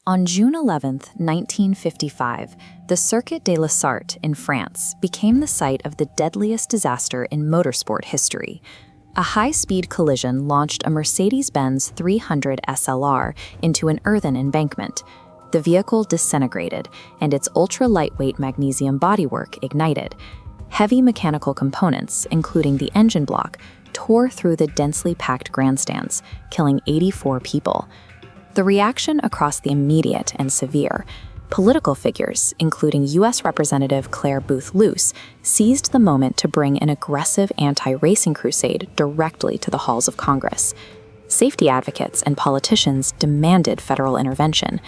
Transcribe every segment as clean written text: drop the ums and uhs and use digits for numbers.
On June 11, 1955, the Circuit de la Sarthe in France became the site of the deadliest disaster in motorsport history. A high-speed collision launched a Mercedes-Benz 300 SLR into an earthen embankment. The vehicle disintegrated, and its ultra-lightweight magnesium bodywork ignited. Heavy mechanical components, including the engine block, tore through the densely packed grandstands, killing 84 people. The reaction across the immediate and severe. Political figures, including U.S. Representative Claire Booth Luce, seized the moment to bring an aggressive anti-racing crusade directly to the halls of Congress. Safety advocates and politicians demanded federal intervention.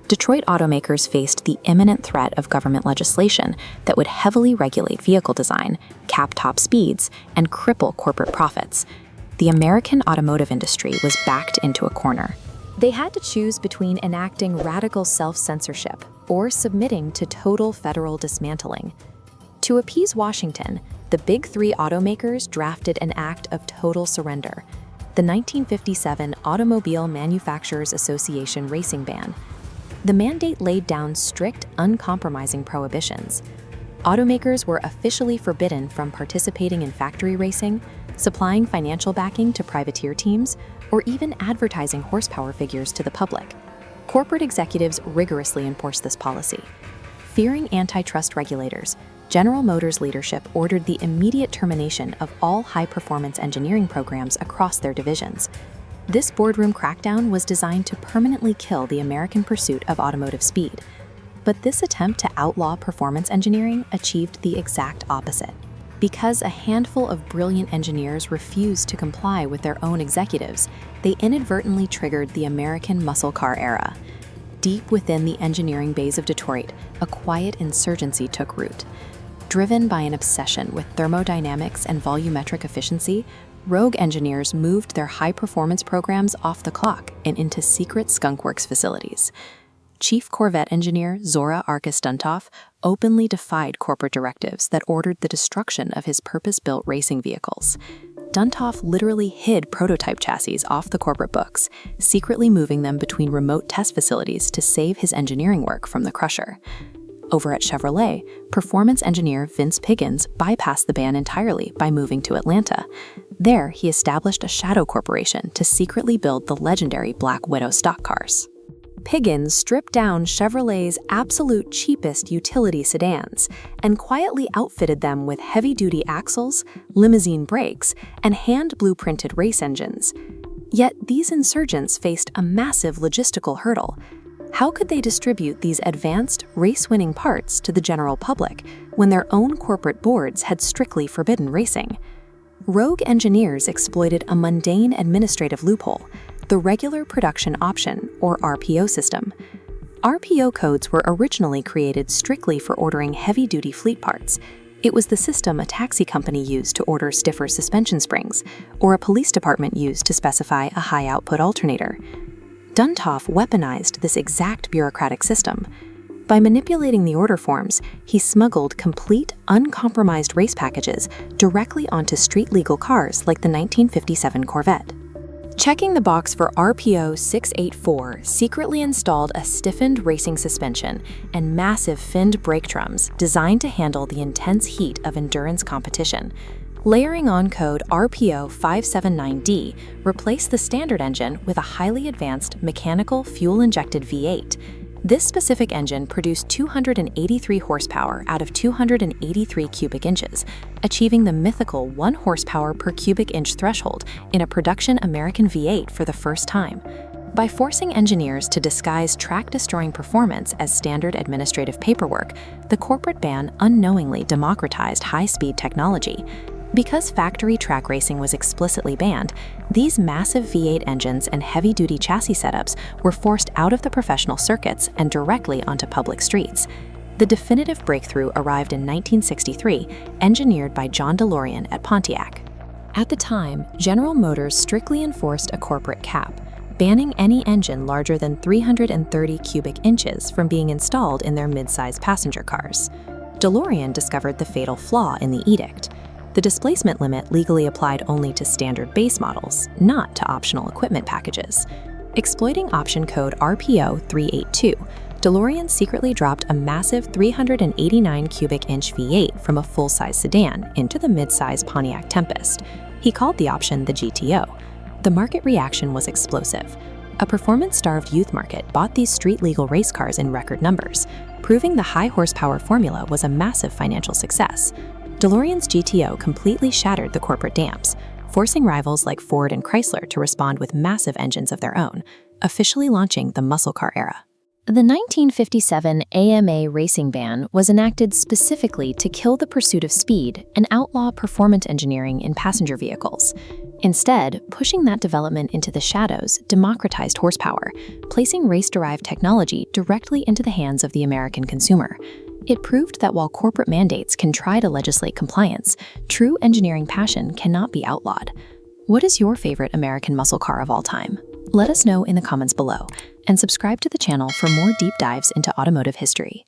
Detroit automakers faced the imminent threat of government legislation that would heavily regulate vehicle design, cap top speeds, and cripple corporate profits. The American automotive industry was backed into a corner. They had to choose between enacting radical self-censorship or submitting to total federal dismantling. To appease Washington, the Big Three automakers drafted an act of total surrender, the 1957 Automobile Manufacturers Association racing ban. The mandate laid down strict, uncompromising prohibitions. Automakers were officially forbidden from participating in factory racing, supplying financial backing to privateer teams, or even advertising horsepower figures to the public. Corporate executives rigorously enforced this policy. Fearing antitrust regulators, General Motors leadership ordered the immediate termination of all high-performance engineering programs across their divisions. This boardroom crackdown was designed to permanently kill the American pursuit of automotive speed. But this attempt to outlaw performance engineering achieved the exact opposite. Because a handful of brilliant engineers refused to comply with their own executives, they inadvertently triggered the American muscle car era. Deep within the engineering bays of Detroit, a quiet insurgency took root. Driven by an obsession with thermodynamics and volumetric efficiency, rogue engineers moved their high-performance programs off the clock and into secret skunkworks facilities. Chief Corvette engineer Zora Arkus Duntov openly defied corporate directives that ordered the destruction of his purpose-built racing vehicles. Duntov literally hid prototype chassis off the corporate books, secretly moving them between remote test facilities to save his engineering work from the crusher. Over at Chevrolet, performance engineer Vince Piggins bypassed the ban entirely by moving to Atlanta. There, he established a shadow corporation to secretly build the legendary Black Widow stock cars. Piggins stripped down Chevrolet's absolute cheapest utility sedans and quietly outfitted them with heavy-duty axles, limousine brakes, and hand-blueprinted race engines. Yet these insurgents faced a massive logistical hurdle. How could they distribute these advanced, race-winning parts to the general public when their own corporate boards had strictly forbidden racing? Rogue engineers exploited a mundane administrative loophole, the Regular Production Option, or RPO system. RPO codes were originally created strictly for ordering heavy-duty fleet parts. It was the system a taxi company used to order stiffer suspension springs, or a police department used to specify a high-output alternator. Duntov weaponized this exact bureaucratic system. By manipulating the order forms, he smuggled complete, uncompromised race packages directly onto street-legal cars like the 1957 Corvette. Checking the box for RPO 684 secretly installed a stiffened racing suspension and massive finned brake drums designed to handle the intense heat of endurance competition. Layering on code RPO 579D replaced the standard engine with a highly advanced mechanical fuel-injected V8. This specific engine produced 283 horsepower out of 283 cubic inches, achieving the mythical 1 horsepower per cubic inch threshold in a production American V8 for the first time. By forcing engineers to disguise track-destroying performance as standard administrative paperwork, the corporate ban unknowingly democratized high-speed technology. Because factory track racing was explicitly banned, these massive V8 engines and heavy-duty chassis setups were forced out of the professional circuits and directly onto public streets. The definitive breakthrough arrived in 1963, engineered by John DeLorean at Pontiac. At the time, General Motors strictly enforced a corporate cap, banning any engine larger than 330 cubic inches from being installed in their mid-size passenger cars. DeLorean discovered the fatal flaw in the edict. The displacement limit legally applied only to standard base models, not to optional equipment packages. Exploiting option code RPO 382, DeLorean secretly dropped a massive 389 cubic inch V8 from a full-size sedan into the mid-size Pontiac Tempest. He called the option the GTO. The market reaction was explosive. A performance-starved youth market bought these street-legal race cars in record numbers, proving the high-horsepower formula was a massive financial success. DeLorean's GTO completely shattered the corporate dams, forcing rivals like Ford and Chrysler to respond with massive engines of their own, officially launching the muscle car era. The 1957 AMA racing ban was enacted specifically to kill the pursuit of speed and outlaw performance engineering in passenger vehicles. Instead, pushing that development into the shadows democratized horsepower, placing race-derived technology directly into the hands of the American consumer. It proved that while corporate mandates can try to legislate compliance, true engineering passion cannot be outlawed. What is your favorite American muscle car of all time? Let us know in the comments below, and subscribe to the channel for more deep dives into automotive history.